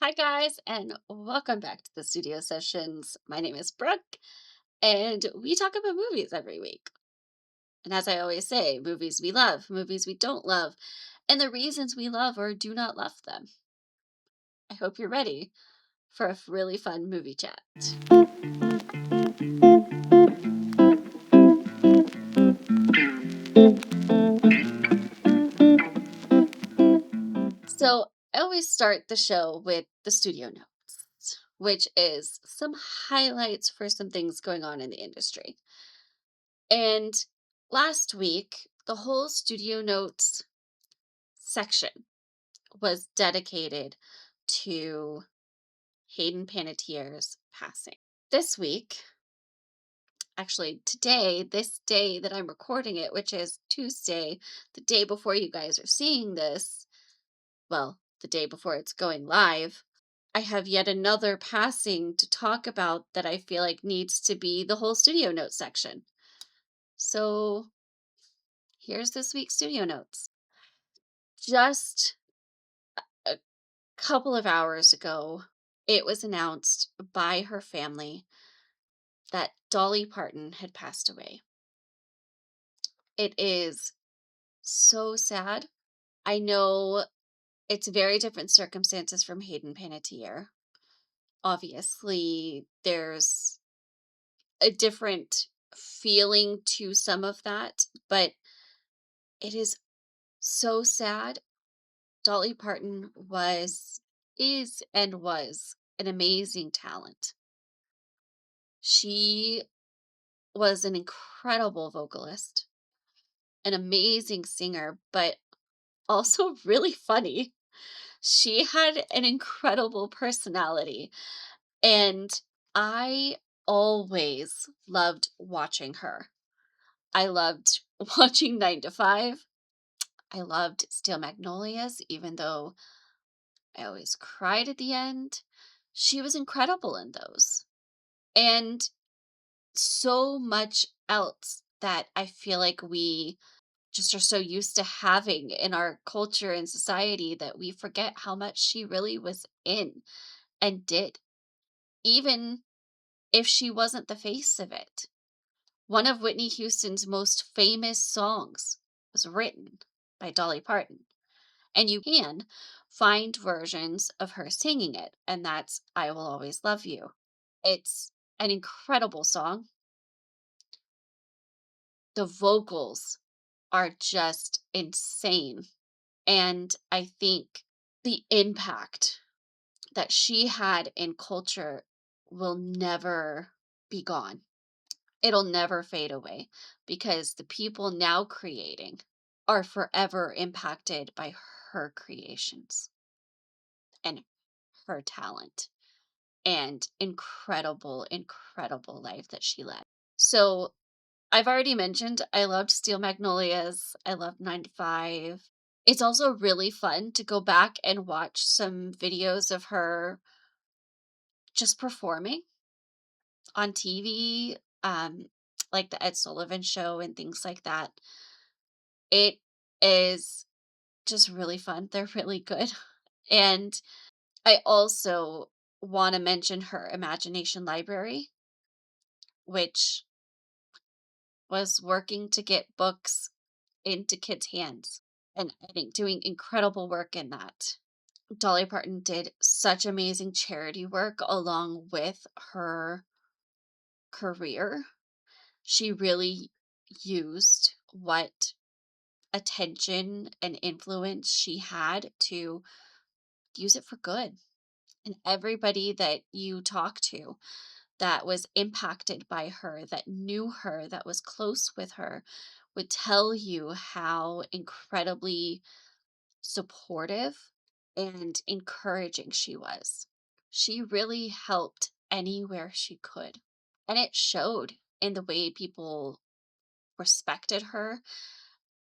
Hi, guys, and welcome back to the studio sessions. My name is Brooke, and we talk about movies every week. And as I always say, movies we love, movies we don't love, and the reasons we love or do not love them. I hope you're ready for a really fun movie chat. So, I always start the show with the studio notes, which is some highlights for some things going on in the industry. And last week, the whole studio notes section was dedicated to Hayden Panettiere's passing. This week, actually today, this day that I'm recording it, which is Tuesday, the day before you guys are seeing this, well, the day before it's going live, I have yet another passing to talk about that I feel like needs to be the whole studio notes section. So here's this week's studio notes. Just a couple of hours ago, it was announced by her family that Dolly Parton had passed away. It is so sad. I know it's very different circumstances from Hayden Panettiere. Obviously, there's a different feeling to some of that, but it is so sad. Dolly Parton was an amazing talent. She was an incredible vocalist, an amazing singer, but also really funny. She had an incredible personality, and I always loved watching her. I loved watching 9 to 5. I loved Steel Magnolias, even though I always cried at the end. She was incredible in those. And so much else that I feel like we just are so used to having in our culture and society that we forget how much she really was in and did, even if she wasn't the face of it. One of Whitney Houston's most famous songs was written by Dolly Parton, and you can find versions of her singing it, and that's I Will Always Love You. It's an incredible song. The vocals are just insane. And I think the impact that she had in culture will never be gone. It'll never fade away because the people now creating are forever impacted by her creations and her talent and incredible, incredible life that she led. So I've already mentioned I loved Steel Magnolias. I loved 9 to 5. It's also really fun to go back and watch some videos of her just performing on TV, like the Ed Sullivan Show and things like that. It is just really fun. They're really good. And I also want to mention her Imagination Library, which was working to get books into kids' hands and I think doing incredible work in that. Dolly Parton did such amazing charity work along with her career. She really used what attention and influence she had to use it for good. And everybody that you talk to that was impacted by her, that knew her, that was close with her, would tell you how incredibly supportive and encouraging she was. She really helped anywhere she could. And it showed in the way people respected her,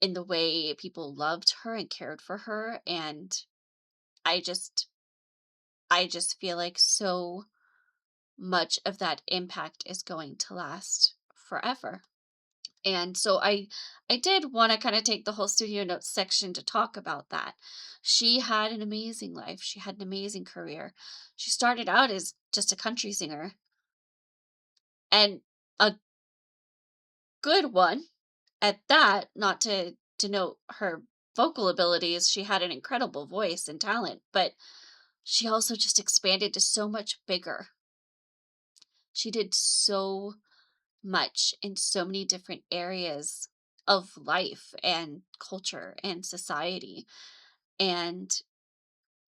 in the way people loved her and cared for her. And I just I just feel like so much of that impact is going to last forever. And so I did want to kind of take the whole studio notes section to talk about that. She had an amazing life. She had an amazing career. She started out as just a country singer, and a good one at that, not to denote her vocal abilities. She had an incredible voice and talent, but she also just expanded to so much bigger. She did so much in so many different areas of life and culture and society. And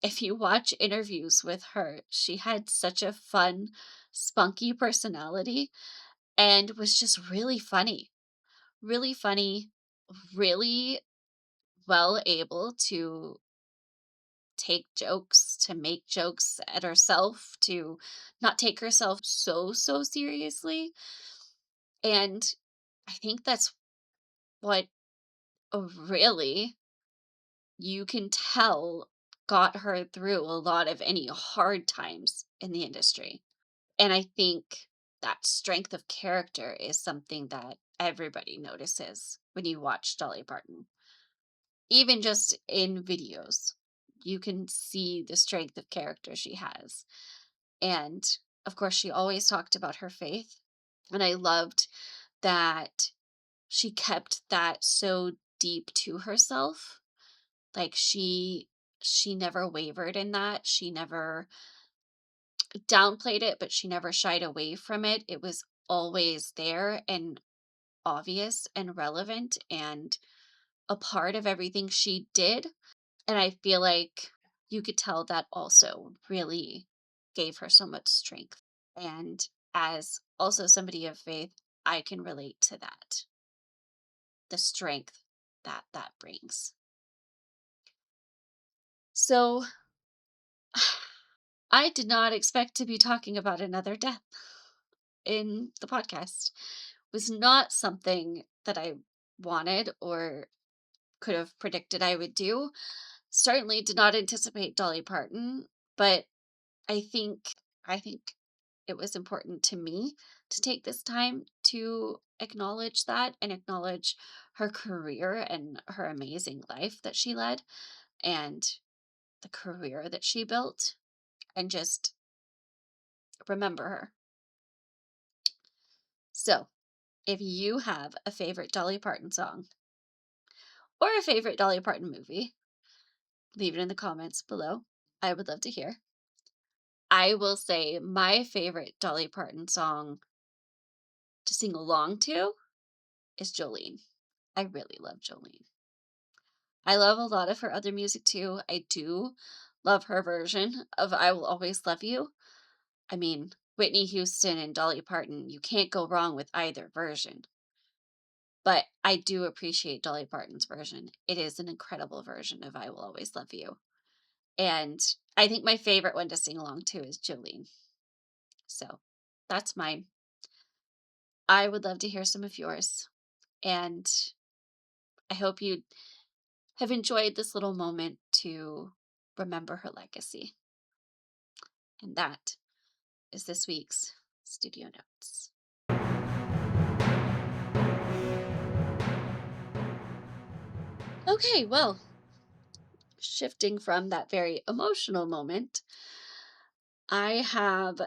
if you watch interviews with her, she had such a fun, spunky personality and was just really funny, really well able to take jokes, to make jokes at herself, to not take herself so seriously. And I think that's what really you can tell got her through a lot of any hard times in the industry. And I think that strength of character is something that everybody notices when you watch Dolly Parton. Even just in videos, you can see the strength of character she has. And of course, she always talked about her faith. And I loved that she kept that so deep to herself. Like she never wavered in that. She never downplayed it, but she never shied away from it. It was always there and obvious and relevant and a part of everything she did. And I feel like you could tell that also really gave her so much strength. And as also somebody of faith, I can relate to that, the strength that that brings. So I did not expect to be talking about another death in the podcast. Was not something that I wanted or could have predicted I would do. Certainly did not anticipate Dolly Parton, but I think I think it was important to me to take this time to acknowledge that and acknowledge her career and her amazing life that she led and the career that she built and just remember her. So, if you have a favorite Dolly Parton song or a favorite Dolly Parton movie, leave it in the comments below. I would love to hear. I will say my favorite Dolly Parton song to sing along to is Jolene. I really love Jolene. I love a lot of her other music too. I do love her version of I Will Always Love You. I mean, Whitney Houston and Dolly Parton, you can't go wrong with either version. But I do appreciate Dolly Parton's version. It is an incredible version of I Will Always Love You. And I think my favorite one to sing along to is Jolene. So that's mine. I would love to hear some of yours. And I hope you have enjoyed this little moment to remember her legacy. And that is this week's Studio Notes. Okay, well, shifting from that very emotional moment, I have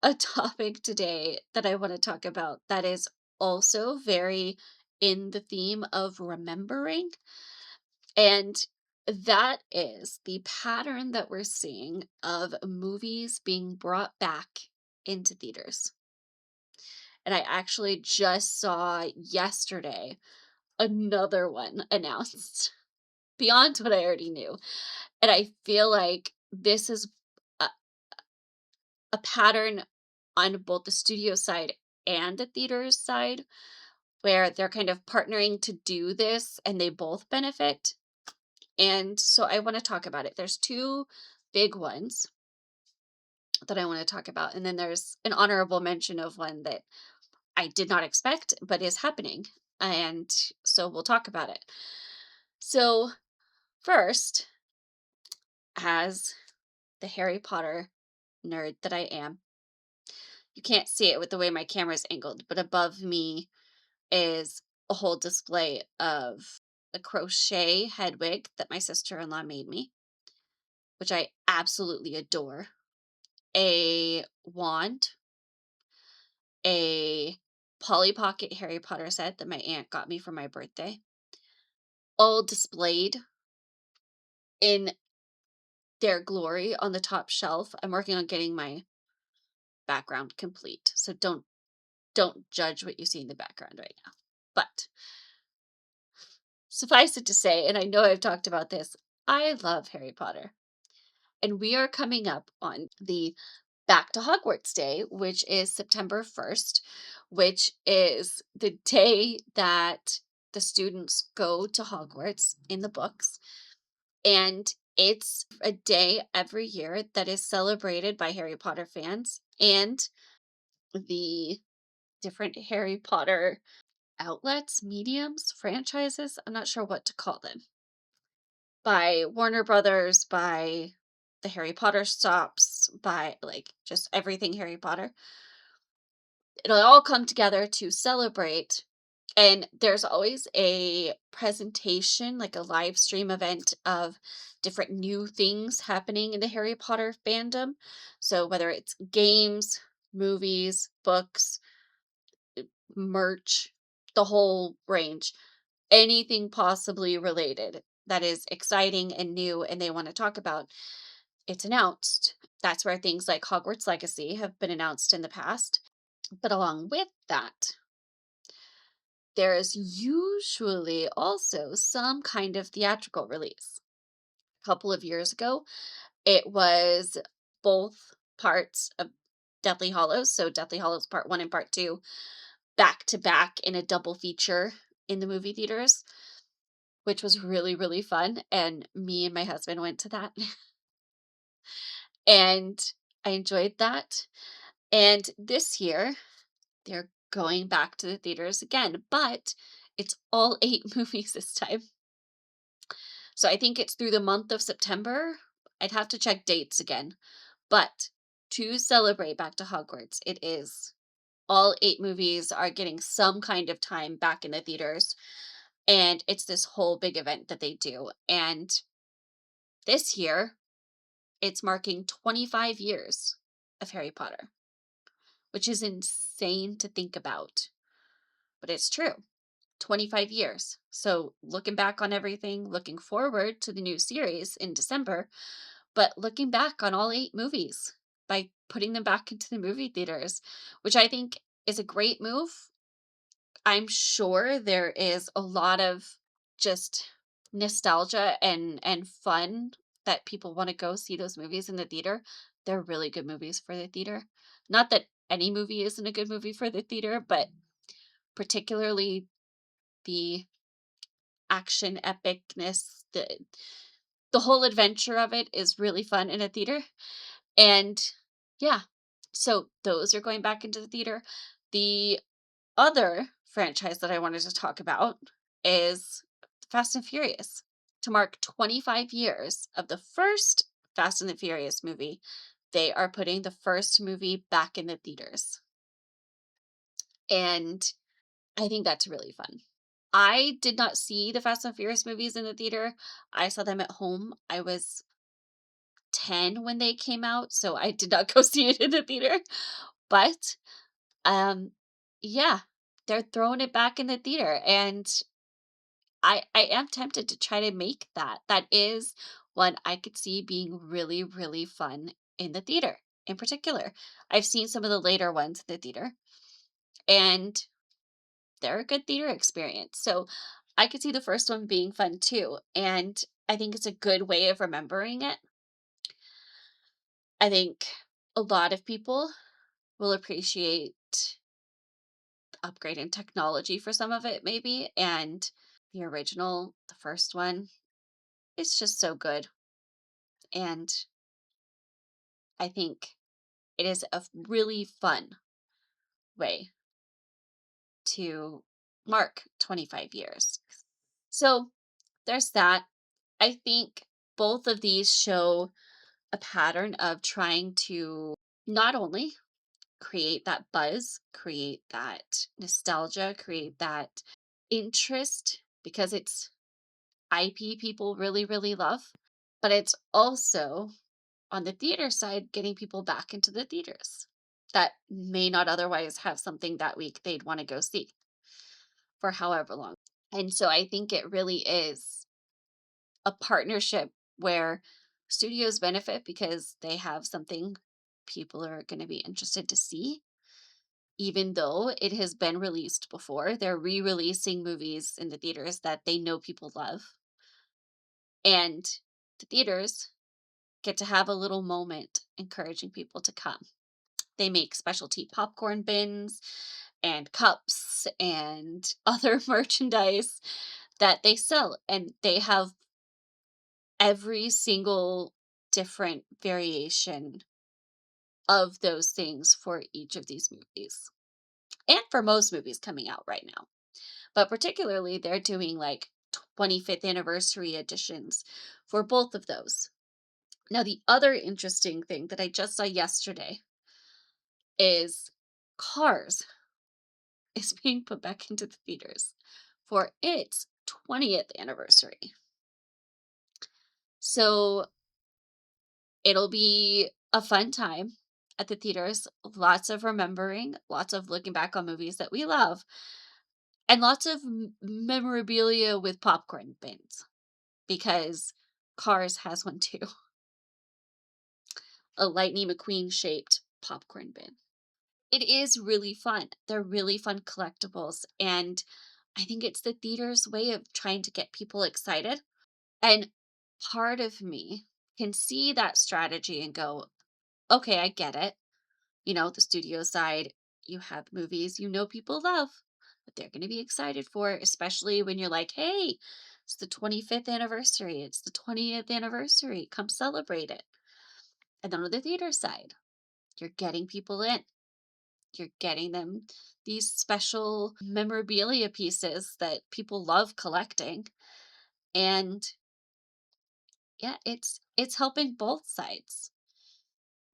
a topic today that I want to talk about that is also very in the theme of remembering. And that is the pattern that we're seeing of movies being brought back into theaters. And I actually just saw yesterday another one announced beyond what I already knew. And I feel like this is a, a pattern on both the studio side and the theater's side where they're kind of partnering to do this and they both benefit. And so I want to talk about it. There's two big ones that I want to talk about. And then there's an honorable mention of one that I did not expect, but is happening. And so we'll talk about it. So, first, as the Harry Potter nerd that I am, you can't see it with the way my camera's angled, but above me is a whole display of a crochet head wig that my sister-in-law made me, which I absolutely adore, a wand, a Polly Pocket Harry Potter set that my aunt got me for my birthday, all displayed in their glory on the top shelf. I'm working on getting my background complete, so don't judge what you see in the background right now. But suffice it to say, and I know I've talked about this, I love Harry Potter. And we are coming up on the Back to Hogwarts Day, which is September 1st, which is the day that the students go to Hogwarts in the books. And it's a day every year that is celebrated by Harry Potter fans and the different Harry Potter outlets, mediums, franchises. I'm not sure what to call them. By Warner Brothers, by the Harry Potter stops, by like just everything Harry Potter. It'll all come together to celebrate. And there's always a presentation, like a live stream event of different new things happening in the Harry Potter fandom. So whether it's games, movies, books, merch, the whole range, anything possibly related that is exciting and new and they want to talk about, it's announced. That's where things like Hogwarts Legacy have been announced in the past. But along with that, there is usually also some kind of theatrical release. A couple of years ago, it was both parts of Deathly Hollows, so Deathly Hollows Part 1 and Part 2, back to back in a double feature in the movie theaters, which was really, really fun. And me and my husband went to that and I enjoyed that. And this year, they're going back to the theaters again, but it's all 8 movies this time. So I think it's through the month of September. I'd have to check dates again. But to celebrate Back to Hogwarts, it is all 8 movies are getting some kind of time back in the theaters. And it's this whole big event that they do. And this year, it's marking 25 years of Harry Potter, which is insane to think about, but it's true. 25 years. So, looking back on everything, looking forward to the new series in December, but looking back on all 8 movies by putting them back into the movie theaters, which I think is a great move. I'm sure there is a lot of just nostalgia and fun that people want to go see those movies in the theater. They're really good movies for the theater. Not that any movie isn't a good movie for the theater, but particularly the action epicness, the whole adventure of it is really fun in a theater. And yeah, so those are going back into the theater. The other franchise that I wanted to talk about is Fast and Furious. To mark 25 years of the first Fast and the Furious movie, they are putting the first movie back in the theaters. And I think that's really fun. I did not see the Fast and Furious movies in the theater. I saw them at home. I was 10 when they came out, so I did not go see it in the theater. But um yeah, they're throwing it back in the theater and I am tempted to try to make that. That is one I could see being really, really fun in the theater in particular. I've seen some of the later ones in the theater and they're a good theater experience. So I could see the first one being fun too. And I think it's a good way of remembering it. I think a lot of people will appreciate the upgrade in technology for some of it, maybe. And the original, the first one, it's just so good. And I think it is a really fun way to mark 25 years. So there's that. I think both of these show a pattern of trying to not only create that buzz, create that nostalgia, create that interest because it's IP people really, really love. But it's also on the theater side getting people back into the theaters that may not otherwise have something that week they'd want to go see for however long. And so I think it really is a partnership where studios benefit because they have something people are going to be interested to see. Even though it has been released before, they're re-releasing movies in the theaters that they know people love. And the theaters get to have a little moment encouraging people to come. They make specialty popcorn bins and cups and other merchandise that they sell, and they have every single different variation of those things for each of these movies, and for most movies coming out right now. But particularly, they're doing like 25th anniversary editions for both of those. Now, the other interesting thing that I just saw yesterday is Cars is being put back into the theaters for its 20th anniversary. So it'll be a fun time at the theaters. Lots of remembering, lots of looking back on movies that we love, and lots of memorabilia with popcorn bins because Cars has one too. A Lightning McQueen shaped popcorn bin. It is really fun. They're really fun collectibles. And I think it's the theater's way of trying to get people excited. And part of me can see that strategy and go, okay, I get it. The studio side, you have movies people love, that they're going to be excited for, especially when you're like, hey, it's the 25th anniversary, it's the 20th anniversary, come celebrate it. And then on the theater side, you're getting people in, you're getting them these special memorabilia pieces that people love collecting. And yeah, it's helping both sides.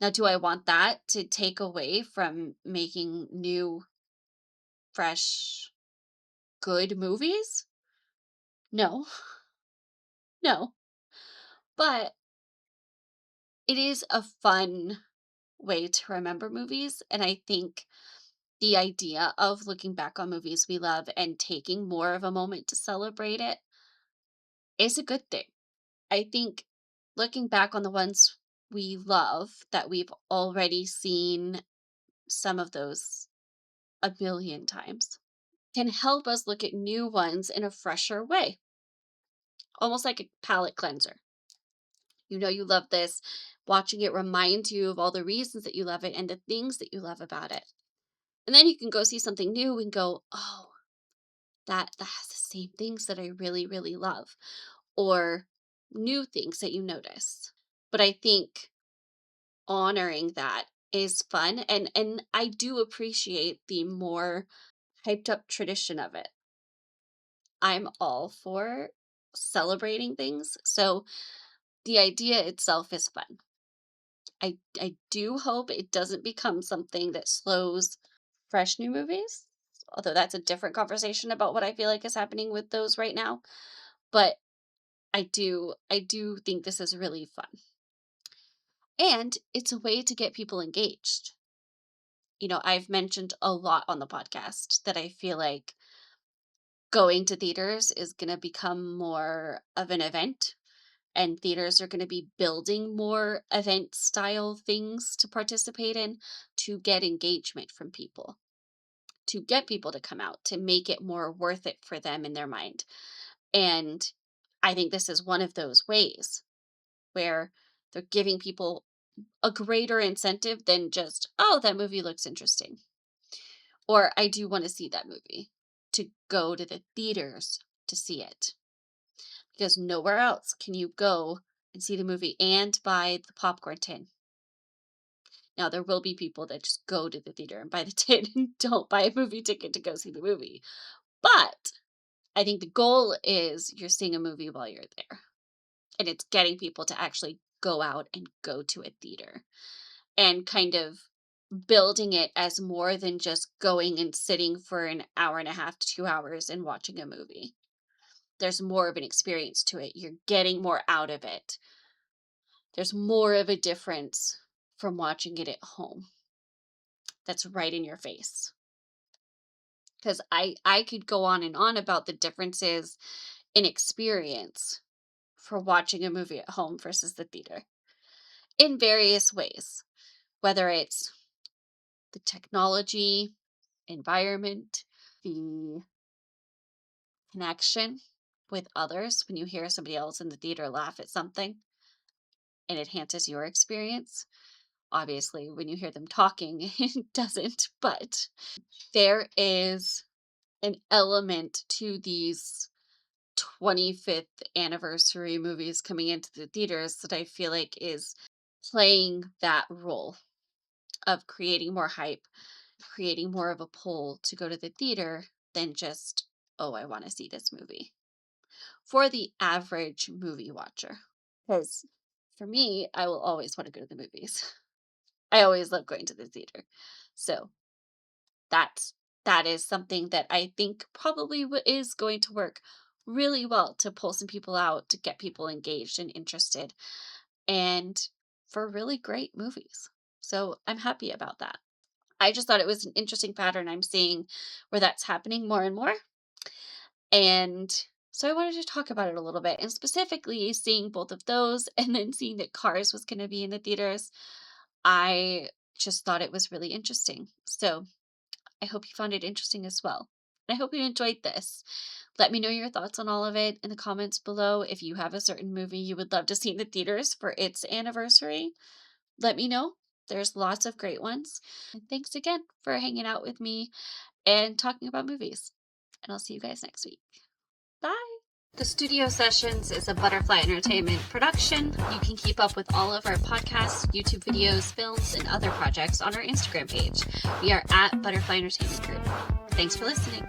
Now, do I want that to take away from making new, fresh, good movies? No, no. But it is a fun way to remember movies. And I think the idea of looking back on movies we love and taking more of a moment to celebrate it is a good thing. I think looking back on the ones we love that we've already seen some of those a billion times can help us look at new ones in a fresher way, almost like a palate cleanser. You love this. Watching it reminds you of all the reasons that you love it and the things that you love about it. And then you can go see something new and go, oh, that has the same things that I really, really love, or new things that you notice. But I think honoring that is fun, and I do appreciate the more hyped up tradition of it. I'm all for celebrating things. So the idea itself is fun. I do hope it doesn't become something that slows fresh new movies. Although that's a different conversation about what I feel like is happening with those right now. But I do think this is really fun. And it's a way to get people engaged. I've mentioned a lot on the podcast that I feel like going to theaters is going to become more of an event, and theaters are going to be building more event style things to participate in to get engagement from people, to get people to come out, to make it more worth it for them in their mind. And I think this is one of those ways where they're giving people a greater incentive than just, oh, that movie looks interesting, or I do want to see that movie, to go to the theaters to see it, because nowhere else can you go and see the movie and buy the popcorn tin. Now, there will be people that just go to the theater and buy the tin and don't buy a movie ticket to go see the movie. But I think the goal is you're seeing a movie while you're there. And it's getting people to actually go out and go to a theater and kind of building it as more than just going and sitting for an hour and a half to 2 hours and watching a movie. There's more of an experience to it. You're getting more out of it. There's more of a difference from watching it at home that's right in your face. Because I could go on and on about the differences in experience for watching a movie at home versus the theater in various ways, whether it's the technology, environment, the connection with others when you hear somebody else in the theater laugh at something and it enhances your experience. Obviously, when you hear them talking, it doesn't, but there is an element to these 25th anniversary movies coming into the theaters that I feel like is playing that role of creating more hype, creating more of a pull to go to the theater than just, oh, I want to see this movie for the average movie watcher. Because for me, I will always want to go to the movies. I always love going to the theater. So that's that is something that I think probably is going to work really well to pull some people out, to get people engaged and interested, and for really great movies. So I'm happy about that. I just thought it was an interesting pattern I'm seeing where that's happening more and more. And so I wanted to talk about it a little bit, and specifically seeing both of those and then seeing that Cars was going to be in the theaters. I just thought it was really interesting. So I hope you found it interesting as well. I hope you enjoyed this. Let me know your thoughts on all of it in the comments below. If you have a certain movie you would love to see in the theaters for its anniversary, let me know. There's lots of great ones. And thanks again for hanging out with me and talking about movies. And I'll see you guys next week. Bye. The Studio Sessions is a Butterfly Entertainment production. You can keep up with all of our podcasts, YouTube videos, films, and other projects on our Instagram page. We are at Butterfly Entertainment Group. Thanks for listening.